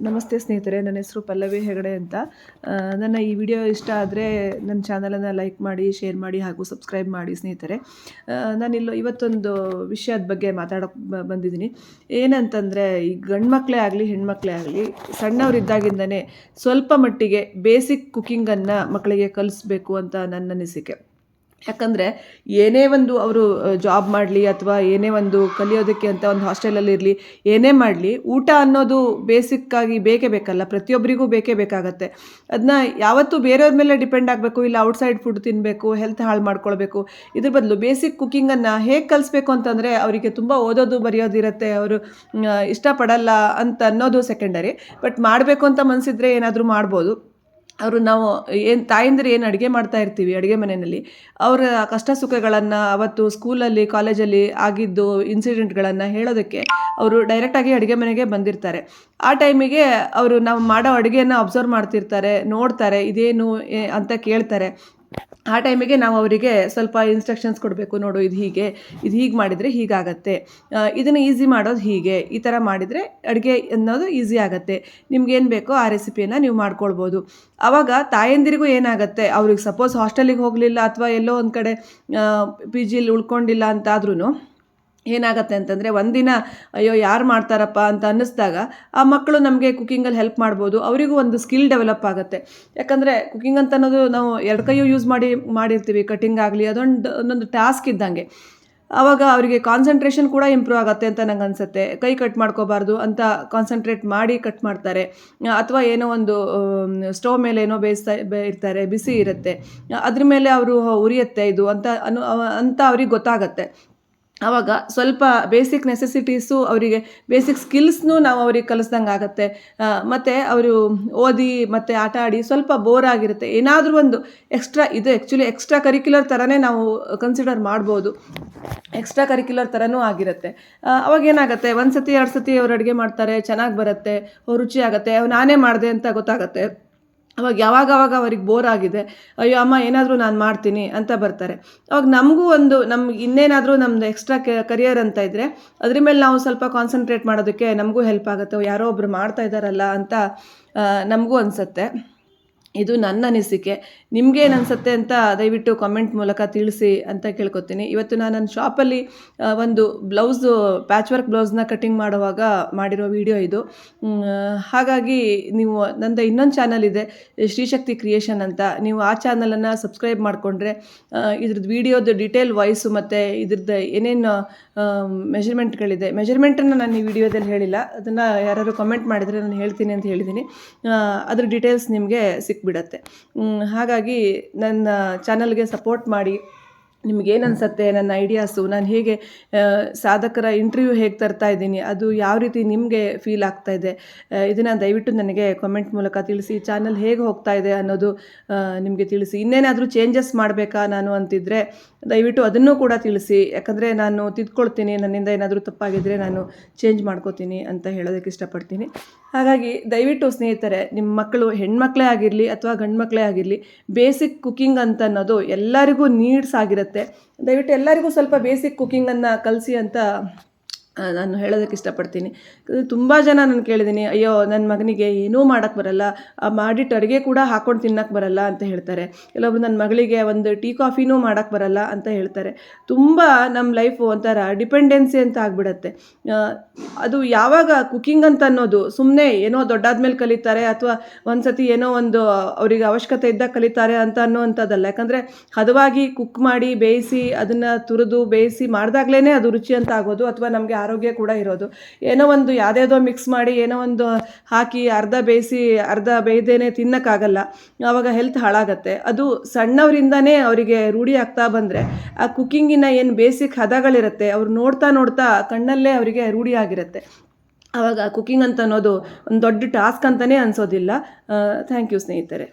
ನಮಸ್ತೆ ಸ್ನೇಹಿತರೆ, ನನ್ನ ಹೆಸರು ಪಲ್ಲವಿ ಹೆಗಡೆ ಅಂತ. ನನ್ನ ಈ ವಿಡಿಯೋ ಇಷ್ಟ ಆದರೆ ನನ್ನ ಚಾನಲನ್ನು ಲೈಕ್ ಮಾಡಿ, ಶೇರ್ ಮಾಡಿ ಹಾಗೂ ಸಬ್ಸ್ಕ್ರೈಬ್ ಮಾಡಿ ಸ್ನೇಹಿತರೆ. ಇವತ್ತೊಂದು ವಿಷಯದ ಬಗ್ಗೆ ಮಾತಾಡೋಕ್ಕೆ ಬಂದಿದ್ದೀನಿ. ಏನಂತಂದರೆ, ಈ ಗಂಡು ಮಕ್ಕಳೇ ಆಗಲಿ ಹೆಣ್ಮಕ್ಳೇ ಆಗಲಿ ಸಣ್ಣವರಿದ್ದಾಗಿಂದನೇ ಸ್ವಲ್ಪ ಮಟ್ಟಿಗೆ ಬೇಸಿಕ್ ಕುಕ್ಕಿಂಗನ್ನು ಮಕ್ಕಳಿಗೆ ಕಲಿಸ್ಬೇಕು ಅಂತ ನನ್ನ ಅನಿಸಿಕೆ. ಯಾಕಂದರೆ ಏನೇ ಒಂದು ಅವರು ಜಾಬ್ ಮಾಡಲಿ ಅಥವಾ ಏನೇ ಒಂದು ಕಲಿಯೋದಕ್ಕೆ ಅಂತ ಒಂದು ಹಾಸ್ಟೆಲಲ್ಲಿ ಇರಲಿ, ಏನೇ ಮಾಡಲಿ, ಊಟ ಅನ್ನೋದು ಬೇಸಿಕ್ಕಾಗಿ ಬೇಕೇ ಬೇಕಲ್ಲ, ಪ್ರತಿಯೊಬ್ಬರಿಗೂ ಬೇಕೇ ಬೇಕಾಗತ್ತೆ. ಅದನ್ನ ಯಾವತ್ತೂ ಬೇರೆಯವ್ರ ಮೇಲೆ ಡಿಪೆಂಡ್ ಆಗಬೇಕು, ಇಲ್ಲ ಔಟ್ಸೈಡ್ ಫುಡ್ ತಿನ್ನಬೇಕು, ಹೆಲ್ತ್ ಹಾಳು ಮಾಡ್ಕೊಳ್ಬೇಕು. ಇದ್ರ ಬದಲು ಬೇಸಿಕ್ ಕುಕ್ಕಿಂಗನ್ನು ಹೇಗೆ ಕಲಿಸ್ಬೇಕು ಅಂತಂದರೆ, ಅವರಿಗೆ ತುಂಬ ಓದೋದು ಬರೆಯೋದಿರುತ್ತೆ, ಅವರು ಇಷ್ಟಪಡಲ್ಲ ಅಂತ ಅನ್ನೋದು ಸೆಕೆಂಡರಿ. ಬಟ್ ಮಾಡಬೇಕು ಅಂತ ಮನಸ್ಸಿದ್ರೆ ಏನಾದರೂ ಮಾಡ್ಬೋದು. ನಾವು ತಾಯಂದಿರು ಏನು ಅಡುಗೆ ಮಾಡ್ತಾ ಇರ್ತೀವಿ ಅಡುಗೆ ಮನೆಯಲ್ಲಿ, ಅವರ ಕಷ್ಟ ಸುಖಗಳನ್ನು ಅವತ್ತು ಸ್ಕೂಲಲ್ಲಿ ಕಾಲೇಜಲ್ಲಿ ಆಗಿದ್ದು ಇನ್ಸಿಡೆಂಟ್ಗಳನ್ನು ಹೇಳೋದಕ್ಕೆ ಅವರು ಡೈರೆಕ್ಟಾಗಿ ಅಡುಗೆ ಮನೆಗೆ ಬಂದಿರ್ತಾರೆ. ಆ ಟೈಮಿಗೆ ಅವರು ನಾವು ಮಾಡೋ ಅಡುಗೆಯನ್ನು ಅಬ್ಸರ್ವ್ ಮಾಡ್ತಿರ್ತಾರೆ, ನೋಡ್ತಾರೆ, ಇದೇನು ಅಂತ ಕೇಳ್ತಾರೆ. ಆ ಟೈಮಿಗೆ ನಾವು ಅವರಿಗೆ ಸ್ವಲ್ಪ ಇನ್ಸ್ಟ್ರಕ್ಷನ್ಸ್ ಕೊಡಬೇಕು. ನೋಡು, ಇದು ಹೀಗೆ ಮಾಡಿದರೆ ಹೀಗಾಗತ್ತೆ, ಇದನ್ನು ಈಸಿ ಮಾಡೋದು ಹೀಗೆ, ಈ ಥರ ಮಾಡಿದರೆ ಅಡುಗೆ ಅನ್ನೋದು ಈಸಿ ಆಗುತ್ತೆ, ನಿಮ್ಗೇನು ಬೇಕೋ ಆ ರೆಸಿಪಿಯನ್ನು ನೀವು ಮಾಡ್ಕೊಳ್ಬೋದು. ಆವಾಗ ತಾಯಂದಿರಿಗೂ ಏನಾಗುತ್ತೆ, ಅವ್ರಿಗೆ ಸಪೋಸ್ ಹಾಸ್ಟೆಲಿಗೆ ಹೋಗಲಿಲ್ಲ ಅಥವಾ ಎಲ್ಲೋ ಒಂದು ಕಡೆ ಪಿ ಜಿಲಿ ಉಳ್ಕೊಂಡಿಲ್ಲ ಅಂತಾದ್ರೂ ಏನಾಗುತ್ತೆ ಅಂತಂದರೆ, ಒಂದಿನ ಅಯ್ಯೋ ಯಾರು ಮಾಡ್ತಾರಪ್ಪ ಅಂತ ಅನ್ನಿಸ್ದಾಗ ಆ ಮಕ್ಕಳು ನಮಗೆ ಕುಕ್ಕಿಂಗಲ್ಲಿ ಹೆಲ್ಪ್ ಮಾಡ್ಬೋದು. ಅವರಿಗೂ ಒಂದು ಸ್ಕಿಲ್ ಡೆವಲಪ್ ಆಗುತ್ತೆ. ಯಾಕಂದರೆ ಕುಕ್ಕಿಂಗ್ ಅಂತ ಅನ್ನೋದು ನಾವು ಎರಡು ಕೈಯೂ ಯೂಸ್ ಮಾಡಿರ್ತೀವಿ. ಕಟ್ಟಿಂಗ್ ಆಗಲಿ ಒಂದೊಂದು ಟಾಸ್ಕ್ ಇದ್ದಂಗೆ. ಆವಾಗ ಅವರಿಗೆ ಕಾನ್ಸಂಟ್ರೇಷನ್ ಕೂಡ ಇಂಪ್ರೂವ್ ಆಗುತ್ತೆ ಅಂತ ನಂಗೆ ಅನಿಸುತ್ತೆ. ಕೈ ಕಟ್ ಮಾಡ್ಕೋಬಾರ್ದು ಅಂತ ಕಾನ್ಸಂಟ್ರೇಟ್ ಮಾಡಿ ಕಟ್ ಮಾಡ್ತಾರೆ. ಅಥವಾ ಏನೋ ಒಂದು ಸ್ಟವ್ ಮೇಲೆ ಏನೋ ಇರ್ತಾರೆ, ಬಿಸಿ ಇರುತ್ತೆ, ಅದ್ರ ಮೇಲೆ ಅವರು ಉರಿಯುತ್ತೆ ಇದು ಅಂತ ಅವ್ರಿಗೆ ಗೊತ್ತಾಗತ್ತೆ. ಆವಾಗ ಸ್ವಲ್ಪ ಬೇಸಿಕ್ ನೆಸೆಸಿಟೀಸು ಅವರಿಗೆ, ಬೇಸಿಕ್ ಸ್ಕಿಲ್ಸ್ನೂ ನಾವು ಅವ್ರಿಗೆ ಕಲಿಸ್ದಂಗೆ ಆಗುತ್ತೆ. ಮತ್ತು ಅವರು ಓದಿ ಮತ್ತು ಆಟ ಆಡಿ ಸ್ವಲ್ಪ ಬೋರ್ ಆಗಿರುತ್ತೆ, ಏನಾದರೂ ಒಂದು ಇದು ಆ್ಯಕ್ಚುಲಿ ಎಕ್ಸ್ಟ್ರಾ ಕರಿಕ್ಯುಲರ್ ಥರನೇ ನಾವು ಕನ್ಸಿಡರ್ ಮಾಡ್ಬೋದು. ಎಕ್ಸ್ಟ್ರಾ ಕರಿಕ್ಯುಲರ್ ಥರನೂ ಆಗಿರುತ್ತೆ. ಅವಾಗ ಏನಾಗುತ್ತೆ, ಒಂದು ಸತಿ 2 ಸತಿ ಅವ್ರು ಅಡುಗೆ ಮಾಡ್ತಾರೆ, ಚೆನ್ನಾಗಿ ಬರುತ್ತೆ, ರುಚಿ ಆಗುತ್ತೆ, ನಾನೇ ಮಾಡಿದೆ ಅಂತ ಗೊತ್ತಾಗುತ್ತೆ. ಅವಾಗ ಯಾವಾಗ ಅವ್ರಿಗೆ ಬೋರ್ ಆಗಿದೆ, ಅಯ್ಯೋ ಅಮ್ಮ ಏನಾದರೂ ನಾನು ಮಾಡ್ತೀನಿ ಅಂತ ಬರ್ತಾರೆ. ಅವಾಗ ನಮಗೂ ನಮ್ಗೆ ಇನ್ನೇನಾದರೂ ನಮ್ಮದು ಎಕ್ಸ್ಟ್ರಾ ಕರಿಯರ್ ಅಂತ ಇದ್ದರೆ ಅದ್ರ ಮೇಲೆ ನಾವು ಸ್ವಲ್ಪ ಕಾನ್ಸಂಟ್ರೇಟ್ ಮಾಡೋದಕ್ಕೆ ನಮಗೂ ಹೆಲ್ಪ್ ಆಗುತ್ತೆ. ಯಾರೋ ಒಬ್ರು ಮಾಡ್ತಾ ಇದ್ದಾರಲ್ಲ ಅಂತ ನಮಗೂ ಅನಿಸುತ್ತೆ. ಇದು ನನ್ನ ಅನಿಸಿಕೆ. ನಿಮಗೇನು ಅನಿಸುತ್ತೆ ಅಂತ ದಯವಿಟ್ಟು ಕಾಮೆಂಟ್ ಮೂಲಕ ತಿಳಿಸಿ ಅಂತ ಕೇಳ್ಕೊತೀನಿ. ಇವತ್ತು ನಾನು ನನ್ನ ಶಾಪಲ್ಲಿ ಒಂದು ಪ್ಯಾಚ್ ವರ್ಕ್ ಬ್ಲೌಸ್ನ ಕಟ್ಟಿಂಗ್ ಮಾಡುವಾಗ ಮಾಡಿರೋ ವಿಡಿಯೋ ಇದು. ಹಾಗಾಗಿ ನೀವು ನಂದು ಇನ್ನೊಂದು ಚಾನಲ್ ಇದೆ, ಶ್ರೀಶಕ್ತಿ ಕ್ರಿಯೇಷನ್ ಅಂತ. ನೀವು ಆ ಚಾನಲನ್ನು ಸಬ್ಸ್ಕ್ರೈಬ್ ಮಾಡಿಕೊಂಡ್ರೆ ಇದ್ರದ್ದು ವಿಡಿಯೋದು ಡೀಟೇಲ್ ವಾಯ್ಸು ಮತ್ತು ಇದ್ರದ್ದು ಏನೇನು ಮೆಜರ್ಮೆಂಟನ್ನು ನಾನು ಈ ವಿಡಿಯೋದಲ್ಲಿ ಹೇಳಿಲ್ಲ. ಅದನ್ನು ಯಾರಾದ್ರು ಕಮೆಂಟ್ ಮಾಡಿದರೆ ನಾನು ಹೇಳ್ತೀನಿ ಅಂತ ಹೇಳಿದ್ದೀನಿ. ಅದ್ರ ಡೀಟೇಲ್ಸ್ ನಿಮಗೆ ಸಿಕ್ಬಿಡತ್ತೆ. ಹಾಗಾಗಿ ನನ್ನ ಚಾನಲ್ಗೆ ಸಪೋರ್ಟ್ ಮಾಡಿ. ನಿಮಗೇನು ಅನಿಸುತ್ತೆ, ನನ್ನ ಐಡಿಯಾಸು, ನಾನು ಹೇಗೆ ಸಾಧಕರ ಇಂಟರ್ವ್ಯೂ ಹೇಗೆ ತರ್ತಾ ಇದ್ದೀನಿ, ಅದು ಯಾವ ರೀತಿ ನಿಮಗೆ ಫೀಲ್ ಆಗ್ತಾಯಿದೆ, ಇದನ್ನು ದಯವಿಟ್ಟು ನನಗೆ ಕಮೆಂಟ್ ಮೂಲಕ ತಿಳಿಸಿ. ಚಾನಲ್ ಹೇಗೆ ಹೋಗ್ತಾ ಇದೆ ಅನ್ನೋದು ನಿಮಗೆ ತಿಳಿಸಿ. ಇನ್ನೇನಾದರೂ ಚೇಂಜಸ್ ಮಾಡಬೇಕಾ ನಾನು ಅಂತಿದ್ದರೆ ದಯವಿಟ್ಟು ಅದನ್ನೂ ಕೂಡ ತಿಳಿಸಿ. ಯಾಕಂದರೆ ನಾನು ತಿದ್ಕೊಳ್ತೀನಿ, ನನ್ನಿಂದ ಏನಾದರೂ ತಪ್ಪಾಗಿದ್ದರೆ ನಾನು ಚೇಂಜ್ ಮಾಡ್ಕೋತೀನಿ ಅಂತ ಹೇಳೋದಕ್ಕೆ ಇಷ್ಟಪಡ್ತೀನಿ. ಹಾಗಾಗಿ ದಯವಿಟ್ಟು ಸ್ನೇಹಿತರೆ, ನಿಮ್ಮ ಮಕ್ಕಳು ಹೆಣ್ಮಕ್ಳೇ ಆಗಿರಲಿ ಅಥವಾ ಗಂಡು ಮಕ್ಕಳೇ ಆಗಿರಲಿ, ಬೇಸಿಕ್ ಕುಕ್ಕಿಂಗ್ ಅಂತ ಅನ್ನೋದು ಎಲ್ಲರಿಗೂ ನೀಡ್ಸ್ ಆಗಿರುತ್ತೆ. ದಯವಿಟ್ಟು ಎಲ್ಲರಿಗೂ ಸ್ವಲ್ಪ ಬೇಸಿಕ್ ಕುಕ್ಕಿಂಗನ್ನು ಕಲಿಸಿ ಅಂತ ನಾನು ಹೇಳೋದಕ್ಕೆ ಇಷ್ಟಪಡ್ತೀನಿ. ತುಂಬ ಜನ ನಾನು ಕೇಳಿದ್ದೀನಿ, ಅಯ್ಯೋ ನನ್ನ ಮಗನಿಗೆ ಏನೂ ಮಾಡೋಕ್ಕೆ ಬರಲ್ಲ, ಮಾಡಿಟ್ಟು ಅಡುಗೆ ಕೂಡ ಹಾಕ್ಕೊಂಡು ತಿನ್ನೋಕ್ಕೆ ಬರಲ್ಲ ಅಂತ ಹೇಳ್ತಾರೆ. ಕೆಲವೊಬ್ರು ನನ್ನ ಮಗಳಿಗೆ ಒಂದು ಟೀ ಕಾಫಿನೂ ಮಾಡೋಕ್ಕೆ ಬರಲ್ಲ ಅಂತ ಹೇಳ್ತಾರೆ. ತುಂಬ ನಮ್ಮ ಲೈಫು ಒಂಥರ ಡಿಪೆಂಡೆನ್ಸಿ ಅಂತ ಆಗಿಬಿಡತ್ತೆ. ಅದು ಯಾವಾಗ ಕುಕ್ಕಿಂಗ್ ಅಂತ ಅನ್ನೋದು ಸುಮ್ಮನೆ ಏನೋ ದೊಡ್ಡಾದ್ಮೇಲೆ ಕಲಿತಾರೆ ಅಥವಾ ಒಂದು ಸತಿ ಏನೋ ಒಂದು ಅವರಿಗೆ ಅವಶ್ಯಕತೆ ಇದ್ದಾಗ ಕಲಿತಾರೆ ಅಂತ ಅನ್ನೋವಂಥದ್ದಲ್ಲ. ಯಾಕಂದರೆ ಹದವಾಗಿ ಕುಕ್ ಮಾಡಿ ಬೇಯಿಸಿ ಅದನ್ನು ತುರಿದು ಬೇಯಿಸಿ ಮಾಡಿದಾಗಲೇ ಅದು ರುಚಿ ಅಂತ ಆಗೋದು, ಅಥವಾ ನಮಗೆ ಆರೋಗ್ಯ ಕೂಡ ಇರೋದು. ಏನೋ ಒಂದು ಯಾವುದೇದೋ ಮಿಕ್ಸ್ ಮಾಡಿ ಏನೋ ಒಂದು ಹಾಕಿ ಅರ್ಧ ಬೇಯಿಸಿ ಅರ್ಧ ಬೇಯ್ದೇನೆ ತಿನ್ನೋಕ್ಕಾಗಲ್ಲ. ಆವಾಗ ಹೆಲ್ತ್ ಹಾಳಾಗತ್ತೆ. ಅದು ಸಣ್ಣವರಿಂದನೇ ಅವರಿಗೆ ರೂಢಿ ಆಗ್ತಾ ಬಂದರೆ ಆ ಕುಕ್ಕಿಂಗಿನ ಏನು ಬೇಸಿಕ್ ಹದಗಳಿರುತ್ತೆ ಅವ್ರು ನೋಡ್ತಾ ಕಣ್ಣಲ್ಲೇ ಅವರಿಗೆ ರೂಢಿ ಆಗಿರುತ್ತೆ. ಆವಾಗ ಕುಕ್ಕಿಂಗ್ ಅಂತ ಅನ್ನೋದು ಒಂದು ದೊಡ್ಡ ಟಾಸ್ಕ್ ಅಂತಲೇ ಅನಿಸೋದಿಲ್ಲ. ಥ್ಯಾಂಕ್ ಯು ಸ್ನೇಹಿತರೆ.